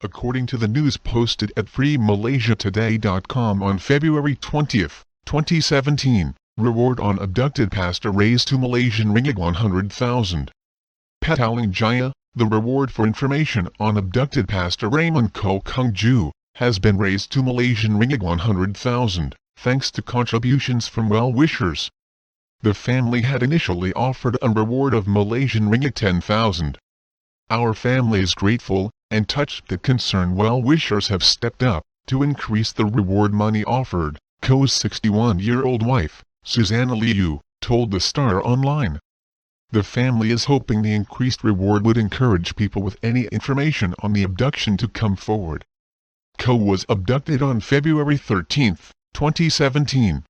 according to the news posted at freemalaysiatoday.com on February 20, 2017. Reward on abducted pastor raised to Malaysian ringgit 100,000. Petaling Jaya, the reward for information on abducted pastor Raymond Koh Kidnapped has been raised to Malaysian ringgit 100,000, thanks to contributions from well-wishers. The family had initially offered a reward of Malaysian ringgit 10,000. Our family is grateful and touched that concerned well-wishers have stepped up to increase the reward money offered, Koh's 61-year-old wife, Susanna Liu, told the Star Online. The family is hoping the increased reward would encourage people with any information on the abduction to come forward. Koh was abducted on February 13, 2017.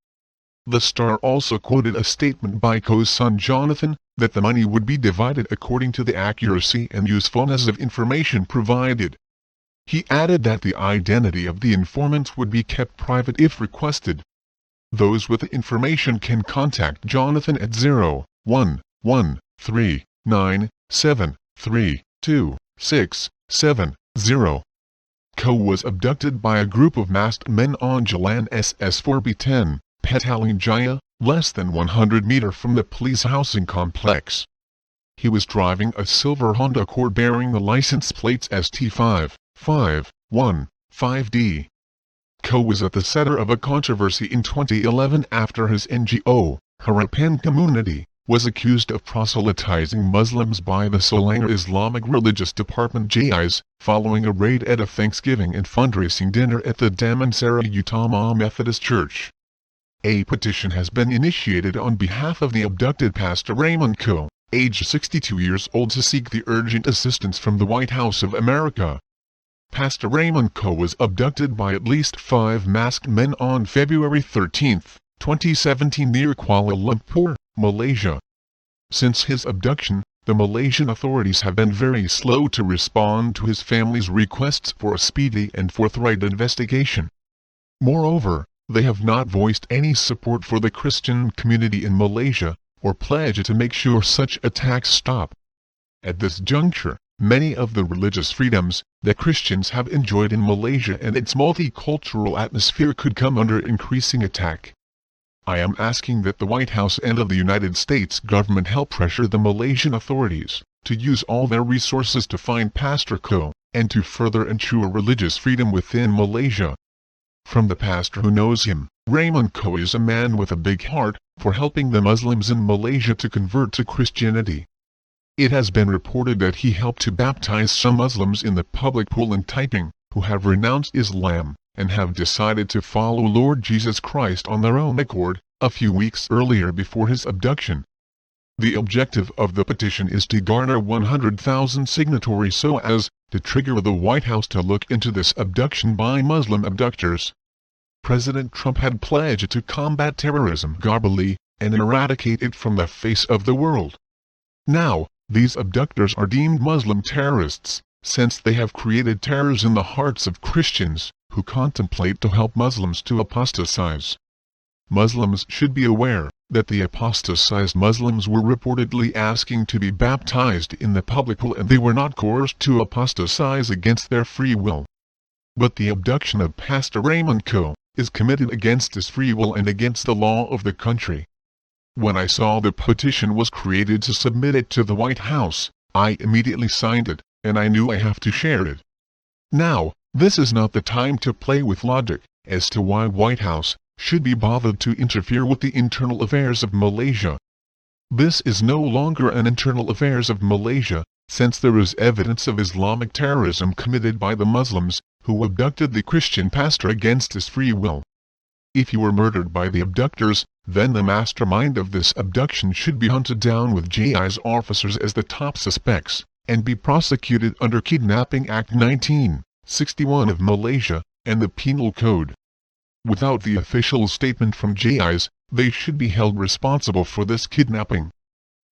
The Star also quoted a statement by Koh's son Jonathan, that the money would be divided according to the accuracy and usefulness of information provided. He added that the identity of the informants would be kept private if requested. Those with the information can contact Jonathan at 01139732670. Koh was abducted by a group of masked men on Jalan SS4B10, Petaling Jaya, less than 100 meters from the police housing complex. He was driving a silver Honda Accord bearing the license plates ST5515D. Koh was at the center of a controversy in 2011 after his NGO, Harapan Community, was accused of proselytizing Muslims by the Selangor Islamic Religious Department JIS, following a raid at a Thanksgiving and fundraising dinner at the Damansara Utama Methodist Church. A petition has been initiated on behalf of the abducted pastor Raymond Koh, aged 62 years old, to seek the urgent assistance from the White House of America. Pastor Raymond Koh was abducted by at least 5 masked men on February 13, 2017 near Kuala Lumpur, Malaysia. Since his abduction, the Malaysian authorities have been very slow to respond to his family's requests for a speedy and forthright investigation. Moreover, they have not voiced any support for the Christian community in Malaysia, or pledge to make sure such attacks stop. At this juncture, many of the religious freedoms that Christians have enjoyed in Malaysia and its multicultural atmosphere could come under increasing attack. I am asking that the White House and of the United States government help pressure the Malaysian authorities to use all their resources to find Pastor Koh, and to further ensure religious freedom within Malaysia. From the pastor who knows him, Raymond Koh is a man with a big heart for helping the Muslims in Malaysia to convert to Christianity. It has been reported that he helped to baptize some Muslims in the public pool in Taiping, who have renounced Islam, and have decided to follow Lord Jesus Christ on their own accord, a few weeks earlier before his abduction. The objective of the petition is to garner 100,000 signatories so as to trigger the White House to look into this abduction by Muslim abductors. President Trump had pledged to combat terrorism globally and eradicate it from the face of the world. Now, these abductors are deemed Muslim terrorists, since they have created terrors in the hearts of Christians who contemplate to help Muslims to apostatize. Muslims should be aware that the apostatized Muslims were reportedly asking to be baptized in the public pool, and they were not coerced to apostatize against their free will. But the abduction of Pastor Raymond Koh is committed against his free will and against the law of the country. When I saw the petition was created to submit it to the White House, I immediately signed it, and I knew I have to share it. Now, this is not the time to play with logic as to why White House should be bothered to interfere with the internal affairs of Malaysia. This is no longer an internal affairs of Malaysia, since there is evidence of Islamic terrorism committed by the Muslims who abducted the Christian pastor against his free will. If you were murdered by the abductors, then the mastermind of this abduction should be hunted down with JI's officers as the top suspects, and be prosecuted under Kidnapping Act 1961 of Malaysia, and the Penal Code. Without the official statement from JIs, they should be held responsible for this kidnapping.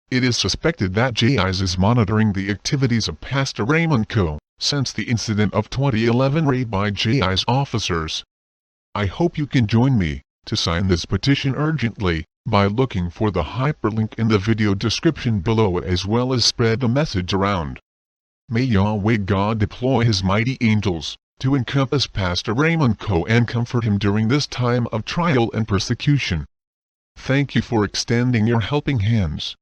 It is suspected that JIs is monitoring the activities of Pastor Raymond Koh since the incident of 2011 raid by JI's officers. I hope you can join me to sign this petition urgently by looking for the hyperlink in the video description below, as well as spread the message around. May Yahweh God deploy His mighty angels to encompass Pastor Raymond Koh and comfort him during this time of trial and persecution. Thank you for extending your helping hands.